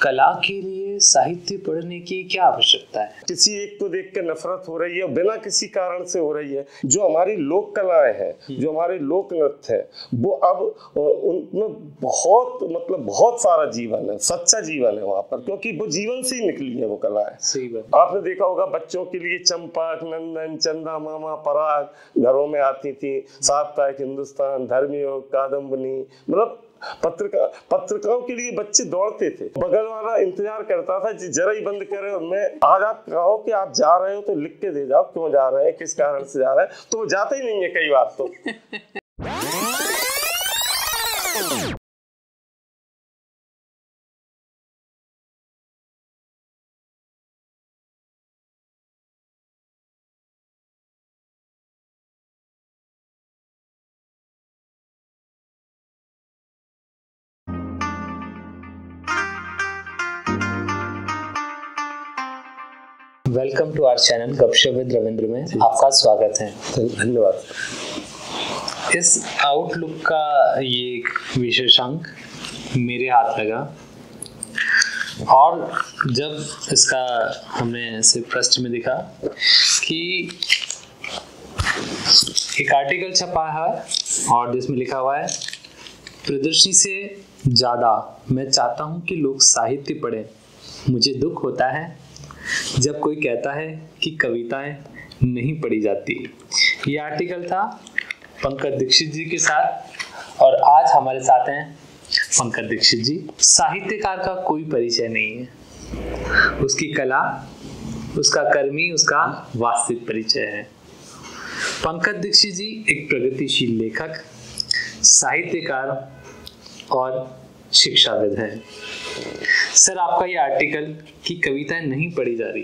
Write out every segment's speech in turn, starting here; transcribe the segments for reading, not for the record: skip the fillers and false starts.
कला के लिए साहित्य पढ़ने की क्या आवश्यकता है? किसी एक को देख के नफरत हो रही है, बिना किसी कारण से हो रही है। जो हमारी लोक कलाएं हैं, जो हमारे लोक नृत्य है, वो अब उनमें बहुत सारा जीवन है, सच्चा जीवन है वहां पर, क्योंकि वो जीवन से ही निकली है वो कलाएं। सही बात। आपने देखा होगा बच्चों के लिए चंपक, नंदन, चंदा मामा, पराग घरों में आती थी, साप्ताहिक हिंदुस्तान, धर्मयोग, कादम्बनी, मतलब पत्रिकाओं के लिए बच्चे दौड़ते थे। बगल वाला इंतजार करता था जरा ही बंद करे और मैं आज आप कहो कि आप जा रहे हो तो लिख के दे जाओ, क्यों जा रहे हैं, किस कारण से जा रहे हैं, तो वो जाता ही नहीं है कई बार तो। वेलकम टू आवर चैनल गपशप विद रविंद्र में आपका स्वागत है। धन्यवाद। इस आउटलुक का ये एक विशेषांक मेरे हाथ लगा और जब इसका हमने ऐसे पृष्ठ में देखा कि एक आर्टिकल छपा है और जिसमें लिखा हुआ है, प्रदर्शनी से ज़्यादा मैं चाहता हूँ कि लोग साहित्य पढ़ें। मुझे दुख होता है जब कोई कहता है कि कविताएं नहीं पढ़ी जाती। ये आर्टिकल था पंकज दीक्षित जी के साथ और आज हमारे साथ हैं पंकज दीक्षित जी। साहित्यकार का कोई परिचय नहीं है, उसकी कला, उसका कर्मी, उसका वास्तविक परिचय है। पंकज दीक्षित जी एक प्रगतिशील लेखक, साहित्यकार और शिक्षाविद है। सर, आपका ये आर्टिकल कि कविताएं नहीं पढ़ी जा रही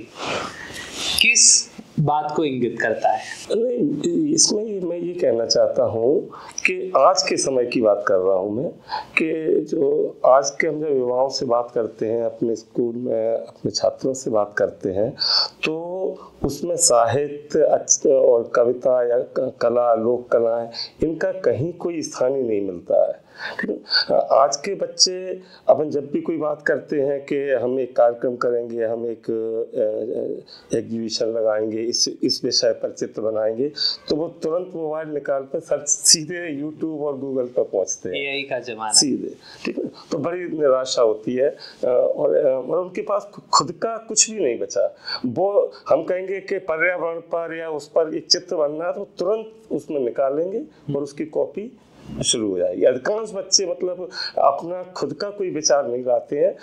किस बात को इंगित करता है? नहीं, इसमें मैं ये कहना चाहता हूँ कि आज के समय की बात कर रहा हूँ मैं, कि जो आज के हम जब युवाओं से बात करते हैं, अपने स्कूल में अपने छात्रों से बात करते हैं, तो उसमें साहित्य और कविता या कला, लोक कलाएं, इनका कहीं कोई स्थान ही नहीं मिलता है। आज के बच्चे अपन जब भी कोई बात करते हैं कि हम एक कार्यक्रम करेंगे, हम एक एग्जीबिशन लगाएंगे, इस विषय पर चित्र बनाएंगे, तो वो तुरंत मोबाइल निकाल कर सर्च सीधे यूट्यूब और गूगल पर पहुंचते हैं। एआई का जमाना सीधे, ठीक है। तो बड़ी निराशा होती है और उनके पास खुद का कुछ भी नहीं बचा। वो हम कहेंगे कि पर्यावरण पर या उस पर एक चित्र बनना है तो तुरंत उसमें निकालेंगे और उसकी कॉपी शुरू हो जाएगी। अधिकांश बच्चे मतलब अपना खुद का कोई विचार नहीं लाते हैं,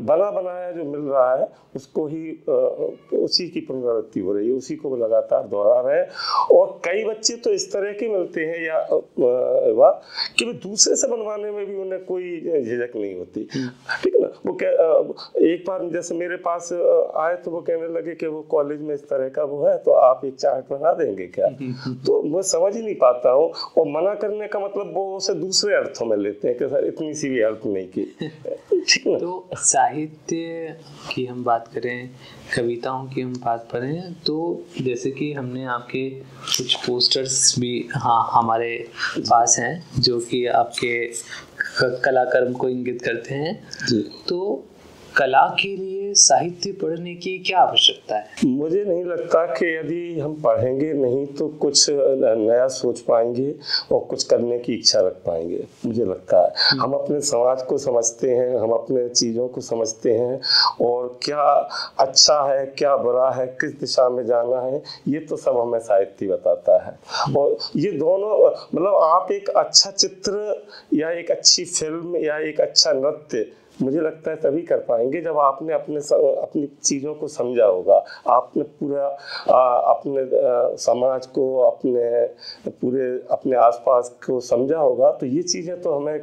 बना बनाया जो मिल रहा है उसको ही उसी की पुनरावृत्ति हो रही है, उसी को लगातार दोहरा रहे हैं। और कई बच्चे तो इस तरह के मिलते हैं या कि वो दूसरे से बनवाने में भी उन्हें कोई झिझक नहीं होती, ठीक है ना। वो एक बार जैसे मेरे पास आए तो वो कहने लगे कि वो कॉलेज में इस तरह का वो है तो आप एक चार्ट बना देंगे क्या? तो मैं समझ ही नहीं पाता हूँ। और मना करने का मतलब वो उसे दूसरे अर्थों में लेते हैं कि सर इतनी सी भी अर्थ नहीं की, ठीक है। तो साहित्य की हम बात करें, कविताओं की हम बात करें, तो जैसे कि हमने आपके कुछ पोस्टर्स भी हमारे पास हैं जो कि आपके कलाकर्म को इंगित करते हैं। तो कला के लिए साहित्य पढ़ने की क्या आवश्यकता है? मुझे नहीं लगता कि यदि हम पढ़ेंगे नहीं तो कुछ नया सोच पाएंगे और कुछ करने की इच्छा रख पाएंगे। मुझे लगता है हम अपने समाज को समझते हैं, हम अपने चीज़ों को समझते हैं और क्या अच्छा है, क्या बुरा है, किस दिशा में जाना है, ये तो सब हमें साहित्य बताता है। और ये दोनों मतलब आप एक अच्छा चित्र या एक अच्छी फिल्म या एक अच्छा नृत्य मुझे लगता है तभी कर पाएंगे जब आपने अपनी चीज़ों को समझा होगा, आपने पूरा अपने समाज को, अपने आसपास को समझा होगा। तो ये चीज़ें तो हमें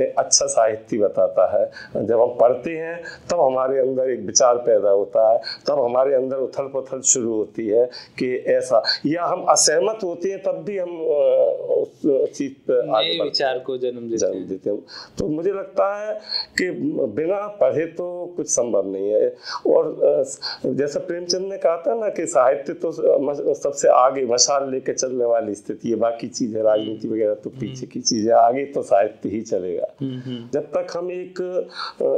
अच्छा साहित्य बताता है। जब हम पढ़ते हैं तब हमारे अंदर एक विचार पैदा होता है, तब हमारे अंदर उथल पुथल शुरू होती है कि ऐसा, या हम असहमत होते हैं तब भी हम उस चीज़ पर आगे विचार को जन्म देते हैं। तो मुझे लगता है कि बिना पढ़े तो कुछ संभव नहीं है। और जैसा प्रेमचंद ने कहा था ना कि साहित्य तो सबसे आगे मशाल लेके चलने वाली स्थिति है, बाकी चीजें राजनीति वगैरह तो पीछे की चीजें, आगे तो साहित्य ही चलेगा। जब तक हम एक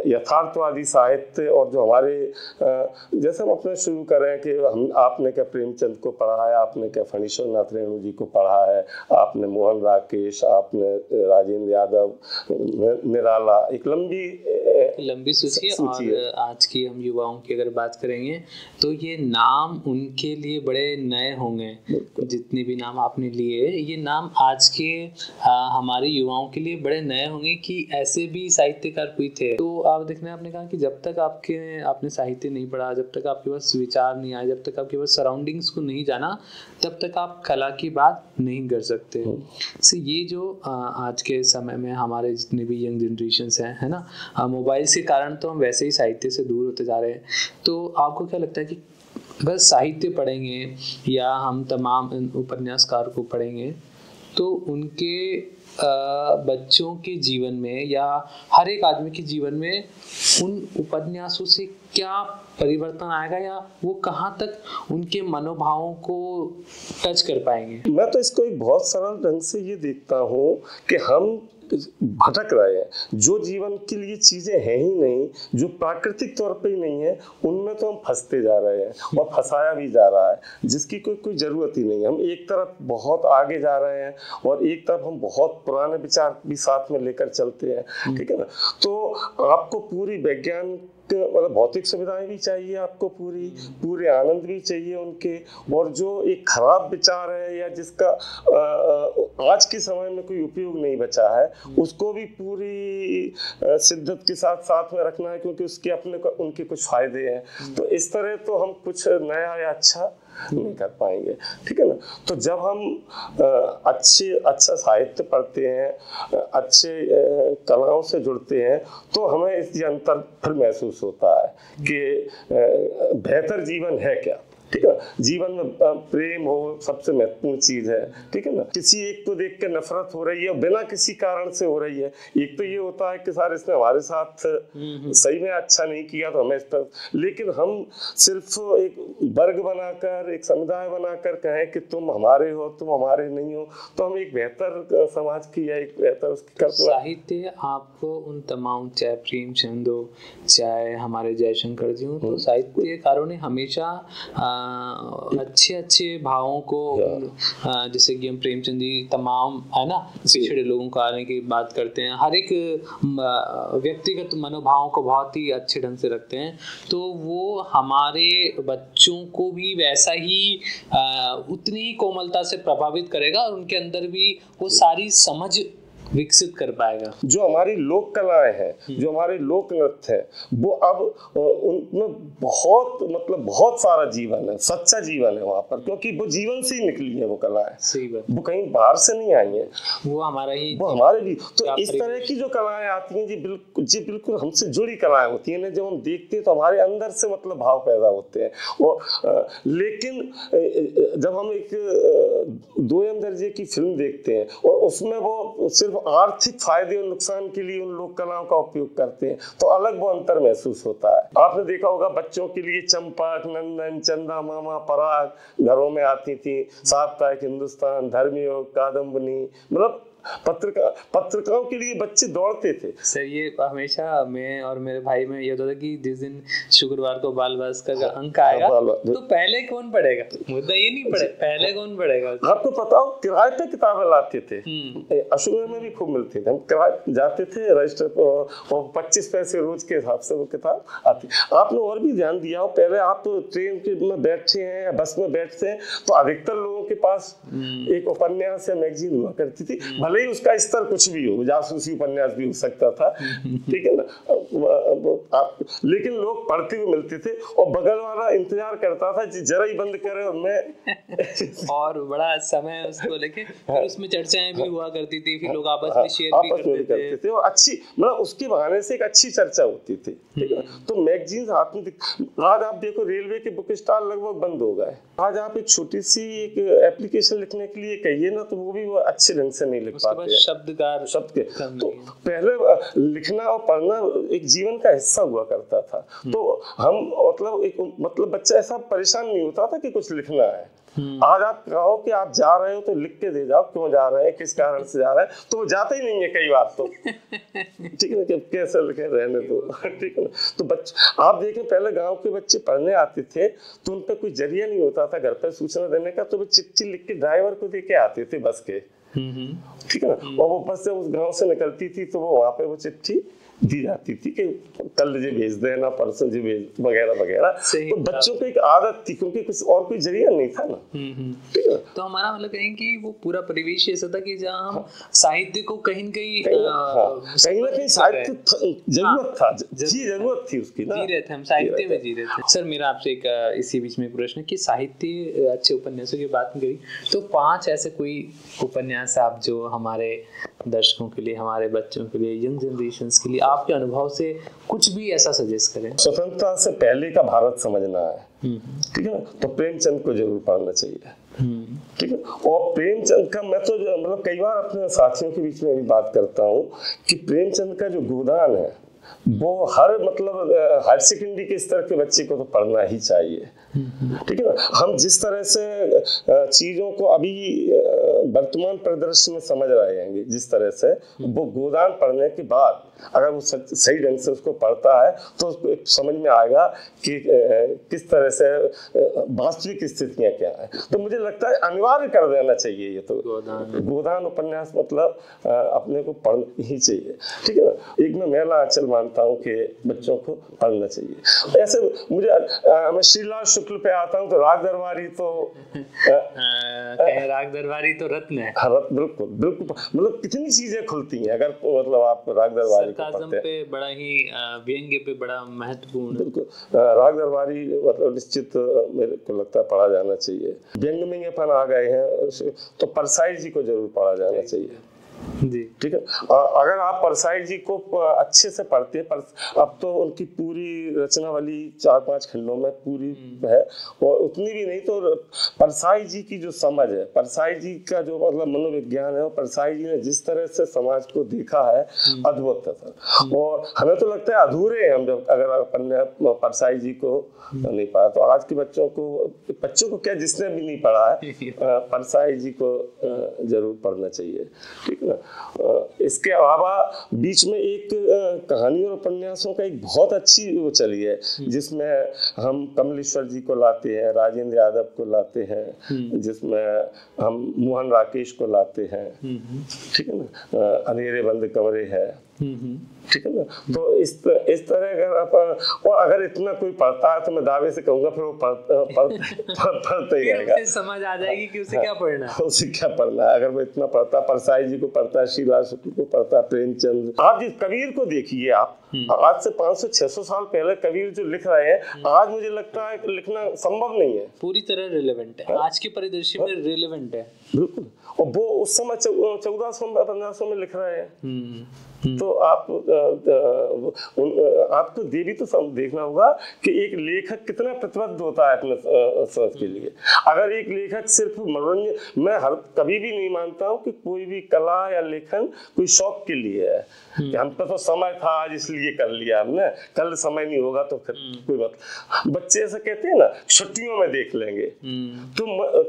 यथार्थवादी साहित्य और जो हमारे जैसे हम अपने शुरू कर रहे हैं कि हम आपने क्या प्रेमचंद को पढ़ा है, आपने क्या फणीश्वर नाथ रेणु जी को पढ़ा है, आपने मोहन राकेश, आपने राजेंद्र यादव, निराला, एक लंबी सूची है। और आज की हम युवाओं की अगर बात करेंगे तो ये नाम उनके लिए बड़े नए होंगे। जितने भी नाम आपने लिए ये नाम आज के हमारे युवाओं के लिए बड़े नए होंगे कि ऐसे भी साहित्यकार कोई थे। तो आप देखना, आपने कहा कि जब तक आपने साहित्य नहीं पढ़ा, जब तक आपके पास विचार नहीं आए, जब तक आपके पास सराउंडिंग्स को नहीं जाना, तब तक आप कला की बात नहीं कर सकते। तो ये जो आज के समय में हमारे जितने भी यंग जनरेशन्स हैं, है ना, मोबाइल के कारण तो हम वैसे ही साहित्य से दूर होते जा रहे हैं। तो आपको क्या लगता है कि अगर साहित्य पढ़ेंगे या हम तमाम उपन्यासकार को पढ़ेंगे तो उनके बच्चों के जीवन में या हर एक आदमी के जीवन में उन उपन्यासों से क्या परिवर्तन आएगा या वो कहाँ तक उनके मनोभावों को टच कर पाएंगे? मैं तो इसको एक बहुत सरल ढंग से ये देखता हूँ कि हम भटक रहे हैं। जो जीवन के लिए चीजें हैं ही नहीं, जो प्राकृतिक तौर पे ही नहीं है, उनमें तो हम फंसते जा रहे हैं और फंसाया भी जा रहा है, जिसकी कोई जरूरत ही नहीं है। हम एक तरफ बहुत आगे जा रहे हैं और एक तरफ हम बहुत पुराने विचार भी साथ में लेकर चलते हैं, ठीक है ना। तो आपको पूरी वैज्ञानिक मतलब भौतिक सुविधाएं भी चाहिए, आपको पूरे आनंद भी चाहिए उनके, और जो एक खराब विचार है या जिसका आज के समय में कोई उपयोग नहीं बचा है, उसको भी पूरी शिद्दत के साथ में रखना है, क्योंकि उसके उनके कुछ फायदे हैं। तो इस तरह तो हम कुछ नया या अच्छा नहीं कर पाएंगे, ठीक है ना। तो जब हम अच्छा साहित्य पढ़ते हैं, अच्छे कलाओं से जुड़ते हैं, तो हमें इस अंतर फिर महसूस होता है कि बेहतर जीवन है क्या, ठीक है। जीवन में प्रेम हो सबसे महत्वपूर्ण चीज है, ठीक है ना। किसी एक को देख के नफरत हो रही है और बिना किसी कारण से हो रही है। एक तो ये होता है कि सर इसने हमारे साथ सही में अच्छा नहीं किया तो हमें इस पर, लेकिन हम सिर्फ एक वर्ग बनाकर, एक समुदाय बनाकर कहें कि तुम हमारे हो, तुम हमारे नहीं हो, तो हम एक बेहतर समाज की या एक बेहतर उसकी कल्पना। साहित्य आपको उन तमाम, चाहे प्रेमचंद हो, चाहे हमारे जयशंकर जी हो, तो साहित्यकारों ने हमेशा अच्छे भावों को, जैसे कि हम प्रेमचंद जी तमाम, है ना, पिछड़े लोगों को आने की बात करते हैं, हर एक व्यक्तिगत मनोभावों को बहुत ही अच्छे ढंग से रखते हैं। तो वो हमारे बच्चों को भी वैसा ही उतनी ही कोमलता से प्रभावित करेगा और उनके अंदर भी वो सारी समझ विकसित कर पाएगा। जो हमारी लोक कलाएं हैं, जो हमारे लोक नृत्य है, वो अब उनमें बहुत सारा जीवन है, सच्चा जीवन है वहाँ पर, क्योंकि वो जीवन से ही निकली है वो कलाएं। सही बात। वो कहीं बाहर से नहीं आई है, वो हमारे भी। तो इस तरह की जो कलाएं आती हैं जी बिल्कुल हमसे जुड़ी कलाएं होती हैं, जब हम देखते हैं तो हमारे अंदर से मतलब भाव पैदा होते हैं। लेकिन जब हम एक 2 दर्जे की फिल्म देखते हैं और उसमें वो सिर्फ आर्थिक फायदे और नुकसान के लिए उन लोक कलाओं का उपयोग करते हैं, तो अलग वो अंतर महसूस होता है। आपने देखा होगा बच्चों के लिए चंपक, नंदन, चंदा मामा, पराग घरों में आती थी, साप्ताहिक हिंदुस्तान, धर्मयोग, कादम्बनी, मतलब पत्रिकाओं के लिए बच्चे दौड़ते थे। सर ये हमेशा मैं और मेरे भाई में ये होता था कि जिस दिन शुक्रवार को बाल भास्कर का अंक आएगा तो पहले कौन पढ़ेगा, मुद्दा ये नहीं पढ़े, पहले कौन पढ़ेगा। आपको पता हो किराए पे किताबें लाते थे, अशोक में भी खूब मिलती थी, हम किराए जाते थे रजिस्टर और 25 पैसे रोज के हिसाब से वो किताब आती। आपने और भी ध्यान दिया हो, पहले आप ट्रेन में बैठे हैं या बस में बैठते हैं तो अधिकतर लोगों के पास एक उपन्यास या मैगजीन हुआ करती थी, भले ही उसका स्तर कुछ भी हो, जासूसी उपन्यास भी हो सकता था, ठीक है ना। लेकिन लोग पढ़ते हुए मिलते थे और बगल वाला इंतजार करता था जरा ही बंद करे और मैं और बड़ा समय उसको लेके फिर उसमें चर्चाएं भी हुआ करती थी, फिर लोग आपस में शेयर भी करते थे और अच्छी मतलब उसके बहाने से एक अच्छी चर्चा होती थी, ठीक है। तो मैगजीन हाथ में, आज आप देखो रेलवे के बुक स्टॉल लगभग बंद हो गए। आज आप एक छोटी सी एक एप्लीकेशन लिखने के लिए कहिए ना तो वो भी वो अच्छे ढंग से नहीं लिख पाते हैं शब्द के तो पहले लिखना और पढ़ना एक जीवन का हिस्सा हुआ करता था। तो हम मतलब बच्चा ऐसा परेशान नहीं होता था कि कुछ लिखना है। आज आप कहो कि आप जा रहे हो तो लिख के दे जाओ, क्यों जा रहे हैं, किस कारण से जा रहे हैं, तो वो जाता ही नहीं है कई बार तो ठीक है ना, कि कैसे लिखे रहने दो ठीक है ना। तो आप देखें पहले गांव के बच्चे पढ़ने आते थे तो उन पर कोई जरिया नहीं होता था घर पर सूचना देने का, तो वो चिट्ठी लिख के ड्राइवर को दे के आते थे बस के, ठीक है ना। और वो बस से उस गांव से निकलती थी तो वो वहां पे वो चिट्ठी दी जाती थी कि कल जी भेज देना, परसों जी भेज वगैरह वगैरह। तो बच्चों को एक आदत थी क्योंकि कुछ और कोई जरिया नहीं था ना, ठीक है। तो हमारा मतलब कहें कि वो पूरा परिवेश ऐसा था कि जहाँ हम साहित्य को कहीं न कहीं साहित्य जरूरत था, जरूरत थी उसकी ना, जी रहे थे हम साहित्य में जी रहे थे। सर मेरा आपसे एक इसी बीच में प्रश्न कि साहित्य अच्छे उपन्यासों की बात करी तो 5 ऐसे कोई उपन्यास आप जो हमारे दर्शकों के लिए, हमारे बच्चों के लिए, यंग जनरेशंस के लिए आपके अनुभव से कुछ भी ऐसा सजेस्ट करें। स्वतंत्रता से पहले का भारत समझना है, ठीक है ना, तो प्रेमचंद को जरूर पढ़ना चाहिए, ठीक है। और प्रेमचंद का मैं तो मतलब कई बार अपने साथियों के बीच में भी बात करता हूँ कि प्रेमचंद का जो गोदान है वो हर मतलब हायर सेकेंडरी के स्तर के बच्चे को तो पढ़ना ही चाहिए, ठीक है ना। हम जिस तरह से चीजों को अभी वर्तमान परिदृश्य में समझ रहे हैं, जिस तरह से वो गोदान पढ़ने के बाद अगर वो सही ढंग से उसको पढ़ता है तो उसको समझ में आएगा कि किस तरह से वास्तविक स्थितियां क्या है। तो मुझे लगता है अनिवार्य कर देना चाहिए ये तो गोदान उपन्यास, मतलब अपने को पढ़ना ही चाहिए, ठीक है ना। एक मैं मेला आंचल मानता हूँ कि बच्चों को पढ़ना चाहिए। ऐसे मैं श्रीलाल शुक्ल पे आता हूँ तो राग दरबारी तो राग दरबारी तो रत्न है। बिल्कुल बिल्कुल, मतलब कितनी चीजें खुलती हैं अगर मतलब आप राग दरबारी पे बड़ा ही व्यंग्य पे बड़ा महत्वपूर्ण। बिल्कुल, राग दरबारी मतलब निश्चित मेरे को लगता है पढ़ा जाना चाहिए। व्यंग्य में अपन आ गए हैं तो परसाई जी को जरूर पढ़ा जाना चाहिए जी, ठीक है। अगर आप परसाई जी को अच्छे से पढ़ते हैं, अब तो उनकी पूरी रचनावली 4-5 खंडों में पूरी है, और उतनी भी नहीं तो परसाई जी की जो समझ है, परसाई जी का जो मतलब मनोविज्ञान है, और परसाई जी ने जिस तरह से समाज को देखा है अद्भुत है। और हमें तो लगता है अधूरे हैं हम जब अगर अपन ने परसाई जी को नहीं पढ़ा। तो आज के बच्चों को क्या, जिसने भी नहीं पढ़ा है परसाई जी को जरूर पढ़ना चाहिए, ठीक है ना। इसके अलावा बीच में एक कहानी और उपन्यासों का एक बहुत अच्छी वो चली है जिसमें हम कमलेश्वर जी को लाते हैं, राजेंद्र यादव को लाते हैं, जिसमें हम मोहन राकेश को लाते हैं, ठीक है ना। अंधेरे बंद कमरे है, ठीक है ना। तो इस तरह अगर आप और अगर इतना कोई पढ़ता है तो मैं दावे से कहूंगा फिर वो पढ़ता ही रहेगा, समझ आ जाएगी कि उसे क्या पढ़ना है, उसे क्या पढ़ना है। अगर वो इतना पढ़ता, परसाई जी को पढ़ता है, श्रीलाल शुक्ल को पढ़ता है, प्रेमचंद, आप जिस कबीर को देखिए, आप आज से 500-600 साल पहले कबीर जो लिख रहे हैं आज मुझे लगता है कि लिखना संभव नहीं है, पूरी तरह रिलेवेंट है, आज के परिदृश्य में रिलेवेंट है बिल्कुल। और वो उस समय 1400-1500 में लिख रहे हैं। तो आपको देवी तो देखना होगा कि एक लेखक कितना प्रतिबद्ध होता है अपने सोच के लिए। अगर एक लेखक सिर्फ मनोरंजन, मैं कभी भी नहीं मानता हूँ कि कोई भी कला या लेखन कोई शौक के लिए है कि हम तो समय था आज इसलिए कर लिया हमने, कल समय नहीं होगा तो फिर कोई बात। बच्चे ऐसे कहते हैं ना छुट्टियों में देख लेंगे, तो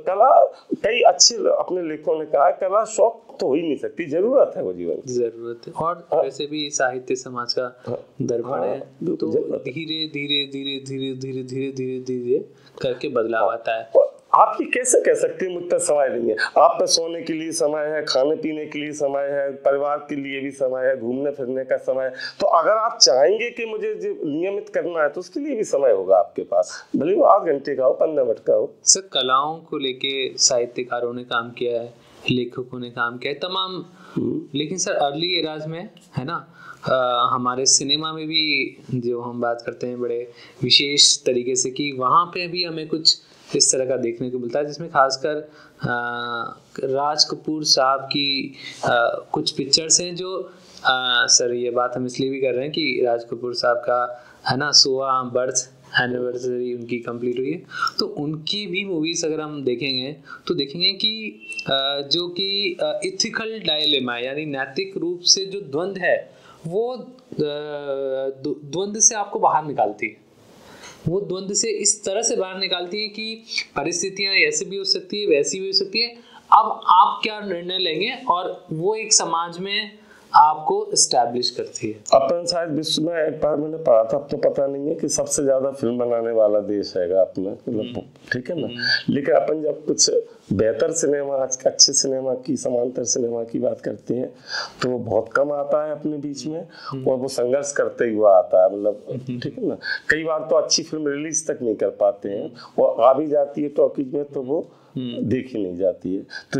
कला कई अच्छे अपने लेखकों ने कहा कला शौक तो हो ही नहीं सकती, जरूरत है वो जीवन की, जरूरत है। और वैसे भी साहित्य समाज का दर्पण है, तो धीरे धीरे धीरे धीरे धीरे धीरे धीरे धीरे करके बदलाव आता है। आप ये कैसे कह सकते हैं मुझ पर समय नहीं है? आप पे सोने के लिए समय है, खाने पीने के लिए समय है, परिवार के लिए भी समय है, घूमने फिरने का समय है। तो अगर आप चाहेंगे कि मुझे नियमित करना है तो उसके लिए भी समय होगा आपके पास, भले वो 8 घंटे का हो, 15 मिनट का हो। सर कलाओं को लेके साहित्यकारों ने काम किया है, लेखकों ने काम किया है तमाम, लेकिन सर अर्ली एराज में है ना, हमारे सिनेमा में भी जो हम बात करते हैं बड़े विशेष तरीके से कि वहाँ पे भी हमें कुछ इस तरह का देखने को मिलता है, जिसमें खासकर राज कपूर साहब की कुछ पिक्चर्स हैं जो सर ये बात हम इसलिए भी कर रहे हैं कि राज कपूर साहब का है ना 16 बर्थ एनिवर्सरी उनकी कंप्लीट हुई है, तो उनकी भी मूवीज अगर हम देखेंगे तो देखेंगे कि जो कि इथिकल डायलेमा यानी नैतिक रूप से जो द्वंद्व है वो द्वंद्व से आपको बाहर निकालती है। वो द्वंद्व से इस तरह से बाहर निकालती है कि परिस्थितियां ऐसे भी हो सकती है वैसी भी हो सकती है, अब आप क्या निर्णय लेंगे, और वो एक समाज में आपको एस्टैब्लिश करती है। अपन शायद विश्व में, एक बार मैंने पढ़ा था, अब तो पता नहीं है, कि सबसे ज्यादा फिल्म बनाने वाला देश हैगा अपना, मतलब ठीक है ना। लेकिन अपन जब कुछ बेहतर सिनेमा, आज के अच्छे सिनेमा की, समांतर सिनेमा की बात करते हैं तो वो बहुत कम आता है अपने बीच में, और वो संघर्ष करते हुआ आता है, मतलब ठीक है ना। कई बार तो अच्छी फिल्म रिलीज तक नहीं कर पाते हैं, वो आ भी जाती है टॉकीज में तो वो देखी नहीं जाती है। तो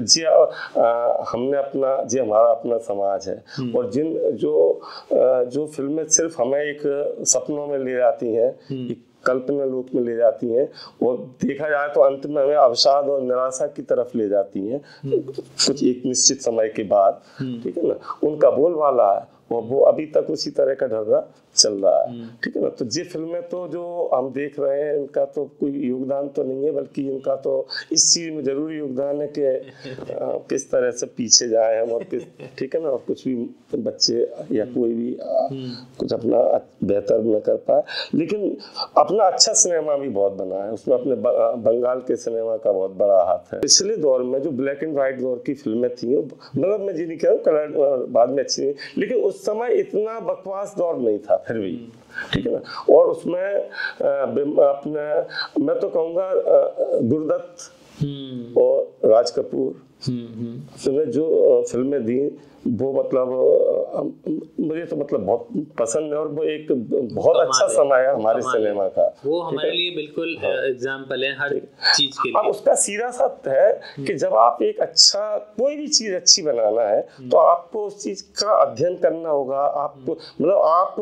हमने अपना, जो हमारा अपना समाज है, और जिन जो फिल्में सिर्फ हमें एक सपनों में ले जाती हैं, एक कल्पना लोक में ले जाती हैं, और देखा जाए तो अंत में हमें अवसाद और निराशा की तरफ ले जाती हैं कुछ एक निश्चित समय के बाद, ठीक है ना। उनका बोलबाला है और वो अभी तक उसी तरह का ढर्रा चल रहा है, ठीक है ना। तो ये फिल्में तो जो हम देख रहे हैं, इनका तो कोई योगदान तो नहीं है, बल्कि इनका तो इस चीज में जरूरी योगदान है कि किस तरह से पीछे जाए हम, और ठीक है ना, और कुछ भी बच्चे या कोई भी कुछ अपना बेहतर न कर पाए। लेकिन अपना अच्छा सिनेमा भी बहुत बना है, उसमें अपने बंगाल के सिनेमा का बहुत बड़ा हाथ है। पिछले दौर में जो ब्लैक एंड व्हाइट दौर की फिल्में थी, मतलब मैं ये नहीं कह रहा हूँ कलर बाद में अच्छी, लेकिन उस समय इतना बकवास दौर नहीं था फिर भी, ठीक है ना। और उसमें अपने, मैं तो कहूँगा गुरदत्त और राज कपूर ने जो फिल्में दी वो मतलब मुझे तो मतलब बहुत पसंद है, और वो एक बहुत अच्छा समय है हमारे सिनेमा का। वो हमारे लिए बिल्कुल एग्जाम्पल है हर चीज के लिए। अब उसका सीधा सत्य है कि जब आप एक अच्छा, कोई भी चीज अच्छी बनाना है तो आपको उस चीज का अध्ययन करना होगा। आपको मतलब आप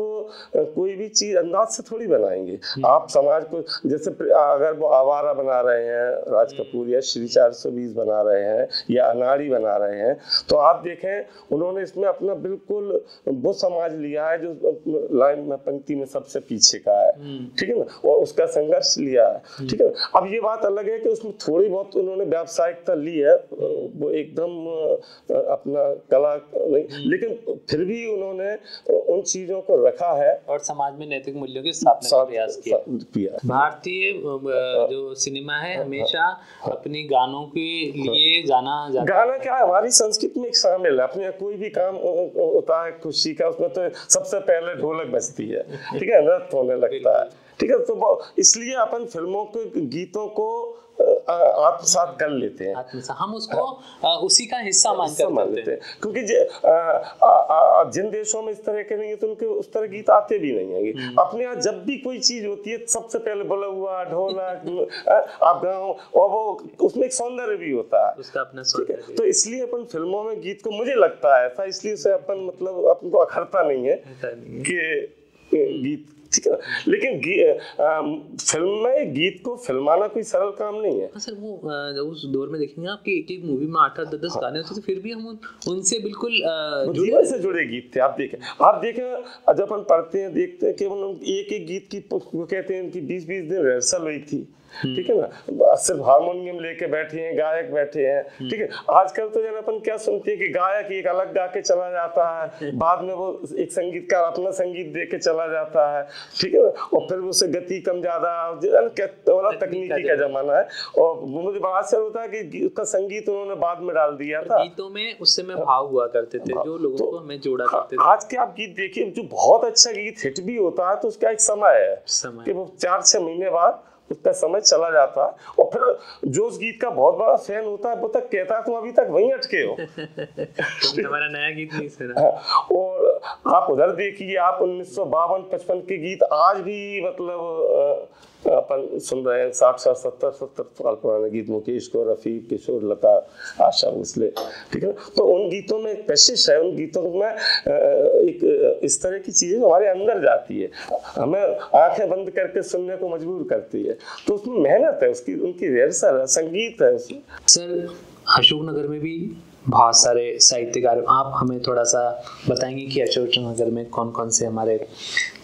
कोई भी चीज अंदाज से थोड़ी बनाएंगे। आप समाज को, जैसे अगर वो आवारा बना रहे हैं राज कपूर, या श्री 420 बना रहे हैं, या अनाड़ी बना रहे हैं, तो आप देखें उन्होंने इसमें अपना बिल्कुल वो समाज लिया है जो लाइन में, पंक्ति में सबसे पीछे का है, ठीक है ना, और उसका संघर्ष लिया है, ठीक है ना। अब ये बात अलग है कि उसमें थोड़ी बहुत उन्होंने व्यावसायिकता ली है, वो एकदम अपना कला नहीं, लेकिन फिर भी उन्होंने उन चीजों को रखा है और समाज में नैतिक मूल्यों की स्थापना का प्रयास किया। भारतीय जो सिनेमा है हमेशा अपनी गानों के लिए जाना जाता है। गाना क्या है, हमारी संस्कृति में एक शामिल है। अपने कोई भी काम होता है खुशी का, उसमें तो सबसे पहले ढोलक बजती है, ठीक है, नृत्य होने लगता है, ठीक है। तो इसलिए अपन फिल्मों के गीतों को आत्मसात कर लेते हैं, हम उसको उसी का हिस्सा मान लेते हैं, क्योंकि जिन देशों में इस तरह के नहीं है तो उनके उस तरह गीत आते भी नहीं है। अपने यहाँ जब भी कोई चीज होती है सबसे पहले बोला हुआ ढोलक आप गाओ, और वो उसमें एक सौंदर्य भी होता है, उसका अपना सौंदर्य। तो इसलिए अपन फिल्मों में गीत को, मुझे लगता है ऐसा, इसलिए से अपन मतलब अपन को अखरता नहीं है कि गीत, ठीक है। लेकिन फिल्म में गीत को फिल्माना कोई सरल काम नहीं है। सर वो उस दौर में देखेंगे आपकी एक मूवी में 8-10 गाने होते थे, फिर भी हम उनसे बिल्कुल जीवन से जुड़े गीत थे। आप देखें जब अपन पढ़ते हैं देखते हैं कि एक गीत की कहते हैं कि 20-20 दिन रिहर्सल हुई थी, ठीक है ना, सिर्फ हारमोनियम लेके बैठे हैं, गायक बैठे हैं, ठीक है। आजकल तो जब अपन क्या सुनते हैं कि गायक एक अलग गा के चला जाता है, बाद में वो एक संगीतकार अपना संगीत दे के चला जाता है, ठीक है ना, और फिर उससे गति कम ज्यादा, तकनीकी का जमाना है। और मुझे बड़ा आश्चर्य होता है कि उसका संगीत उन्होंने बाद में डाल दिया था। गीतों में उस समय भाव हुआ करते थे जो लोगों को हमें जोड़ा करते थे। आज के आप गीत देखिए, जो बहुत अच्छा गीत हिट भी होता है तो उसका एक समय है कि वो 4-6 महीने बाद उसका समय चला जाता है, और फिर जो उस गीत का बहुत बड़ा फैन होता है वो तक कहता है तुम अभी तक वहीं अटके हो हमारा नया गीत नहीं सुना। और आप उधर देखिए, आप 1952-55 के गीत आज भी मतलब अपन सुन रहे हैं, 60-70 साल पुराने गीत, मुकेश को, रफी, किशोर, लता, आशा भोसले, ठीक है। तो उन गीतों में कशिश है, उन गीतों में एक इस तरह की चीजें हमारे अंदर जाती है, हमें आंखें बंद करके सुनने को मजबूर करती है। तो उसमें मेहनत है, उसकी उनकी रिहर्सल है, संगीत है उसमें। सर अशोक नगर में भी बहुत सारे साहित्यकार, आप हमें थोड़ा सा बताएंगे कि अशोकनगर में कौन कौन से हमारे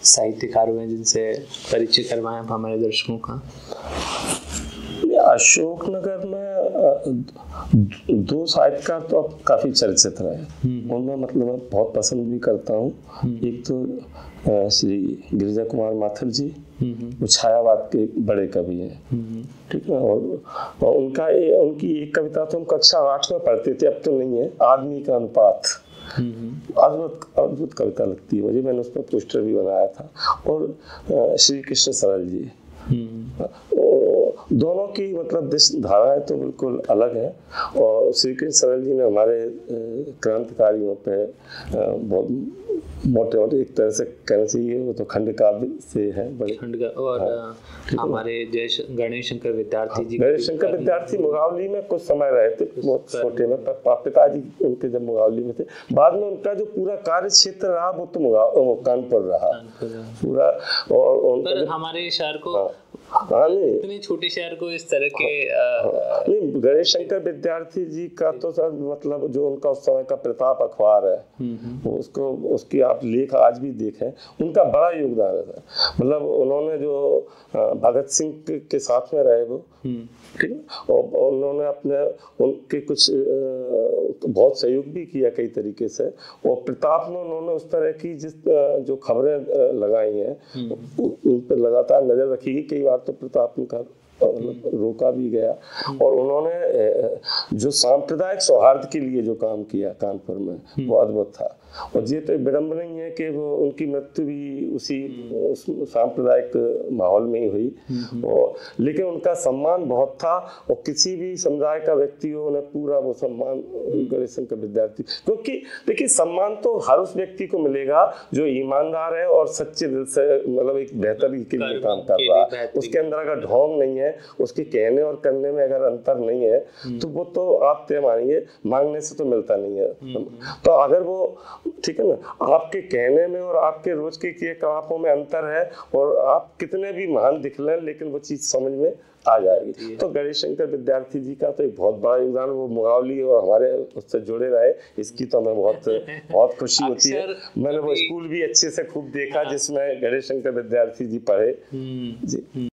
साहित्यकार हुए हैं जिनसे परिचय करवाएं आप हमारे दर्शकों का? अशोकनगर में दो साहित्यकार तो अब काफी चर्चित रहे, उनमें मतलब मैं बहुत पसंद भी करता हूँ। एक तो श्री गिरिजा कुमार माथुर जी, वो छायावाद के बड़े कवि हैं, ठीक है। और उनकी एक कविता तो हम कक्षा 8 में पढ़ते थे, अब तो नहीं है, आदमी का अनुपात। अद्भुत कविता लगती है मुझे, मैंने उस पर पोस्टर भी बनाया था। और श्री कृष्ण सरल जी, दोनों की मतलब धाराएं तो बिल्कुल अलग है। और श्री कृष्ण सरल जी ने हमारे क्रांतिकारियों पे बहुत मोटे मोटे एक तरह से कहना चाहिए, वो तो खंड काव्य से है बड़े खंड का। और हमारे गणेश शंकर विद्यार्थी जी, गणेश शंकर विद्यार्थी मुगावली में कुछ समय रहे थे, बहुत छोटे में, पिताजी उनके जब मुगावली में थे। बाद में उनका जो पूरा कार्य क्षेत्र रहा वो तो कानपुर रहा पूरा। और हमारे शहर को, इतने छोटे शहर को इस तरह के नहीं, गणेश शंकर विद्यार्थी जी का तो सर मतलब जो उनका उस समय का प्रताप अखबार है, उसको उसकी आप लेख आज भी देखें, उनका बड़ा योगदान है। मतलब उन्होंने जो भगत सिंह के साथ में रहे वो, ठीक है, और उन्होंने उनके कुछ बहुत सहयोग भी किया कई तरीके से। और प्रताप में उन्होंने उस तरह की जो खबरें लगाई हैं उन पर लगातार नजर रखी। कई बार तो प्रताप उनका रोका भी गया। और उन्होंने जो सांप्रदायिक सौहार्द के लिए जो काम किया कानपुर में, वो अद्भुत था। और ये तो विडम्बना नहीं है कि वो उनकी मृत्यु भी उसी सांप्रदायिक माहौल में ही हुई। और लेकिन उनका सम्मान बहुत था, और किसी भी समुदाय का व्यक्ति हो, उन्हें पूरा वो सम्मान गणेश शंकर विद्यार्थी, क्योंकि देखिए सम्मान तो हर उस व्यक्ति को मिलेगा जो ईमानदार है और सच्चे दिल से मतलब एक बेहतरी के लिए काम कर रहा है। उसके अंदर अगर ढोंग नहीं है, उसके कहने और करने में अगर अंतर नहीं है, तो वो तो आप तय मानिए मांगने से तो मिलता नहीं है। तो अगर वो, ठीक है ना, आपके कहने में और आपके रोज के क्रियाकलापों में अंतर है, और आप कितने भी महान दिख लें, लेकिन वो चीज समझ में आ जाएगी। तो गणेश शंकर विद्यार्थी जी का तो एक बहुत बड़ा योगदान, वो मुगावली और हमारे उससे जुड़े रहे, इसकी तो हमें बहुत खुशी होती है। मैंने वो स्कूल भी अच्छे से खूब देखा जिसमें गणेश शंकर विद्यार्थी जी पढ़े जी।